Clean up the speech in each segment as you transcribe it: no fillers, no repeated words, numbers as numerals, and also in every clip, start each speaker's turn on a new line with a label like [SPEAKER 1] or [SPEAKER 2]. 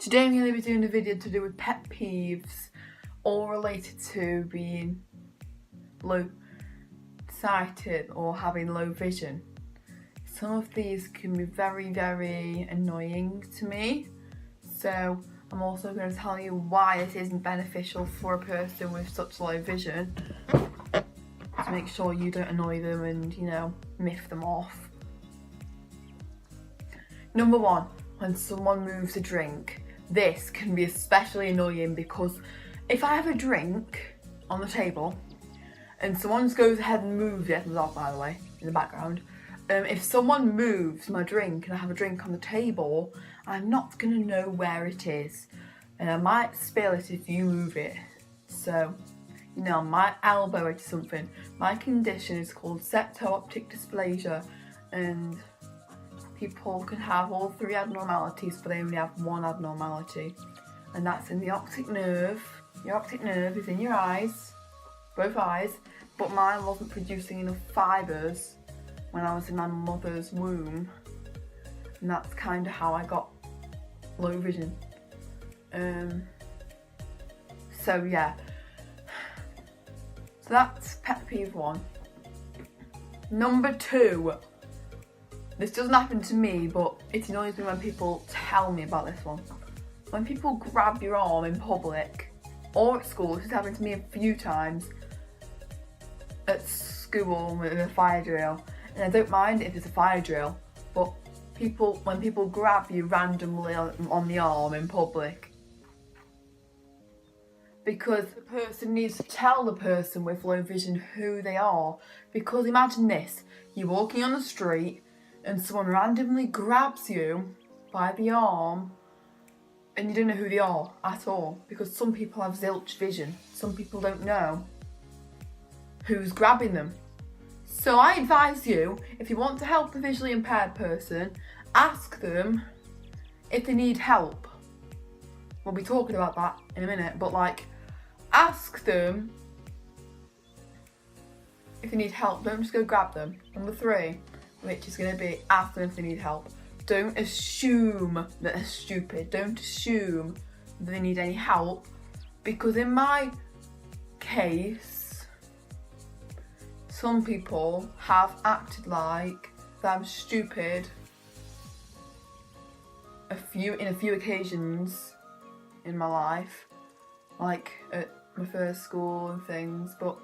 [SPEAKER 1] Today I'm going to be doing a video to do with pet peeves, all related to being low sighted or having low vision. Some of these can be very, very annoying to me, so I'm also going to tell you why it isn't beneficial for a person with such low vision, to make sure you don't annoy them and, miff them off. Number one, when someone moves a drink. This can be especially annoying because if I have a drink on the table and someone just goes ahead and moves it, there's off by the way in the background, if someone moves my drink and I have a drink on the table, I'm not going to know where it is and I might spill it if you move it. So, I might elbow into something. My condition is called septo-optic dysplasia, and people can have all three abnormalities, but they only have one abnormality, and that's in the optic nerve. Your optic nerve is in your eyes, both eyes, but mine wasn't producing enough fibres when I was in my mother's womb, and that's kind of how I got low vision. So yeah, so that's pet peeve one. Number two. This doesn't happen to me, but it annoys me when people tell me about this one. When people grab your arm in public or at school, this has happened to me a few times at school with a fire drill, and I don't mind if it's a fire drill, but when people grab you randomly on the arm in public, because the person needs to tell the person with low vision who they are. Because imagine this, you're walking on the street and someone randomly grabs you by the arm and you don't know who they are at all, because some people have zilch vision. Some people don't know who's grabbing them. So I advise you, if you want to help a visually impaired person, ask them if they need help. We'll be talking about that in a minute, but ask them if they need help. Don't just go grab them. Number three, which is going to be ask them if they need help. Don't assume that they're stupid. Don't assume that they need any help, because in my case, some people have acted like that I'm stupid in a few occasions in my life, like at my first school and things, but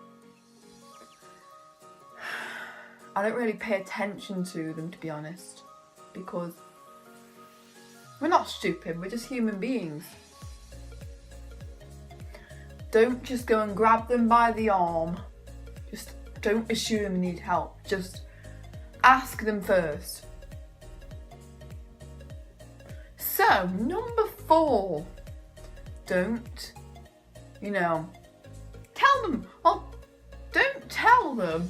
[SPEAKER 1] I don't really pay attention to them, to be honest, because we're not stupid, we're just human beings. Don't just go and grab them by the arm. Just don't assume they need help. Just ask them first. So, number four, don't, tell them. Well, don't tell them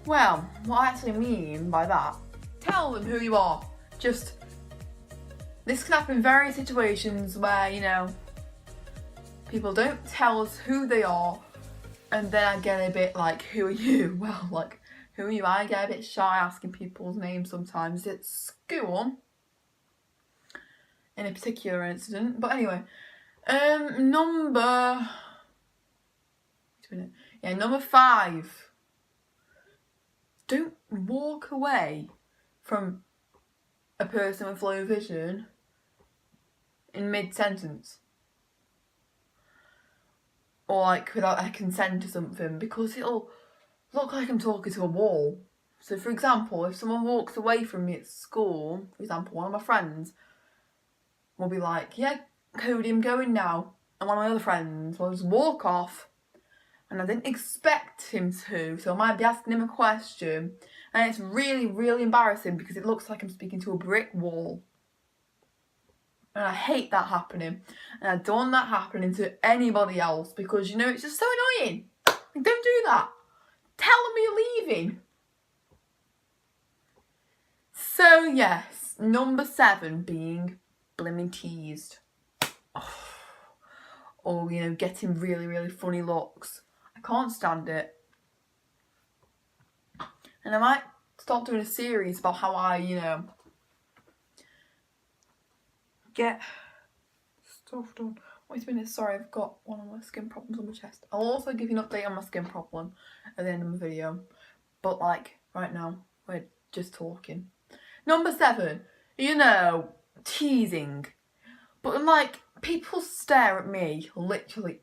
[SPEAKER 1] what I actually mean by that, tell them who you are. This can happen in various situations where, people don't tell us who they are, and then I get a bit like, who are you? Well, who are you? I get a bit shy asking people's names sometimes at school, in a particular incident. But anyway, number 5. Don't walk away from a person with low vision in mid-sentence, or without their consent or something, because it'll look like I'm talking to a wall. So for example, if someone walks away from me at school, for example, one of my friends will be like, yeah, Cody, I'm going now, and one of my other friends will just walk off, and I didn't expect him to, so I might be asking him a question, and it's really, really embarrassing because it looks like I'm speaking to a brick wall. And I hate that happening, and I don't want that happening to anybody else, because it's just so annoying. Don't do that. Tell them you're leaving. So yes, number 7 being blimmin' teased. Or getting really, really funny looks. I can't stand it. And I might start doing a series about how I, get stuff done. Wait a minute, sorry, I've got one of my skin problems on my chest. I'll also give you an update on my skin problem at the end of my video. But like, right now, we're just talking. Number 7, you know, teasing. But like, people stare at me, literally,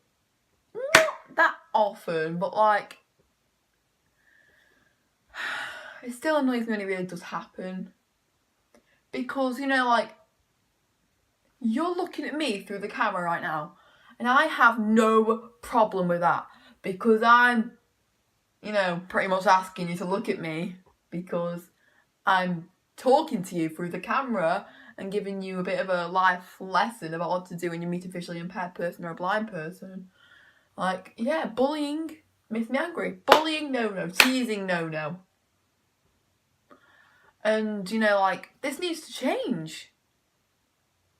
[SPEAKER 1] not that often, but like, it still annoys me when it really does happen. Because, you know, like, you're looking at me through the camera right now, and I have no problem with that, because I'm, you know, pretty much asking you to look at me because I'm talking to you through the camera and giving you a bit of a life lesson about what to do when you meet a visually impaired person or a blind person. Like, yeah, bullying makes me angry. Bullying, no. Teasing, no. And, you know, like, this needs to change.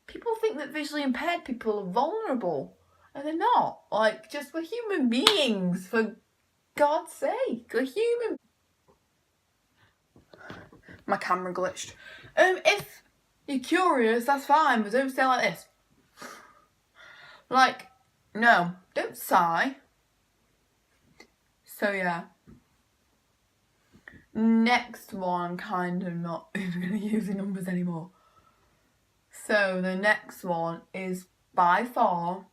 [SPEAKER 1] People think that visually impaired people are vulnerable, and they're not. Like, just, we're human beings, for God's sake. We're human. My camera glitched. If you're curious, that's fine, but don't stay like this. Like, no, don't sigh. So yeah. Next one, I'm kind of not even going to use the numbers anymore. So the next one is by far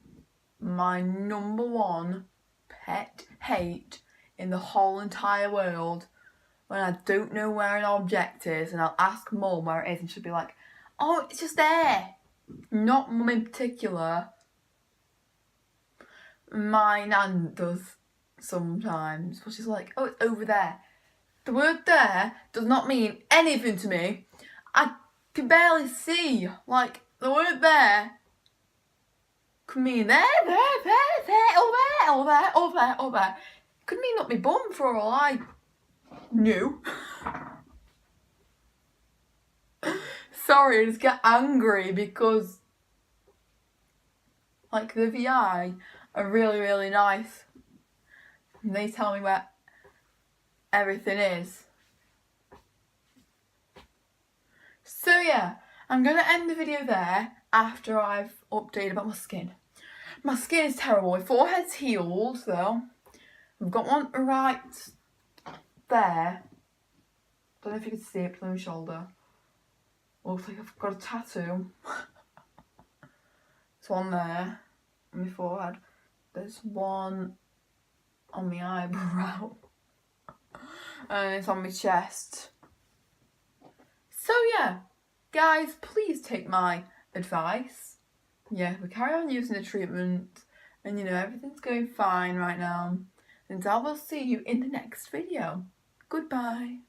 [SPEAKER 1] my number 1 pet hate in the whole entire world. When I don't know where an object is and I'll ask Mum where it is and she'll be like, oh, it's just there. Not Mum in particular. My nan does sometimes, but she's like, oh, it's over there. The word there does not mean anything to me. I can barely see. Like, the word there could mean there, over there. It could mean not my bum for all I knew. Sorry, I just get angry because, like, the VI are really, really nice. And they tell me where everything is. So yeah, I'm going to end the video there after I've updated about my skin. My skin is terrible. My forehead's healed though. I've got one right there. Don't know if you can see it from my shoulder. Looks like I've got a tattoo. There's one there on my forehead. There's one on my eyebrow. And it's on my chest. So yeah, guys, please take my advice. Yeah, we carry on using the treatment, and you know, everything's going fine right now. And I will see you in the next video. Goodbye.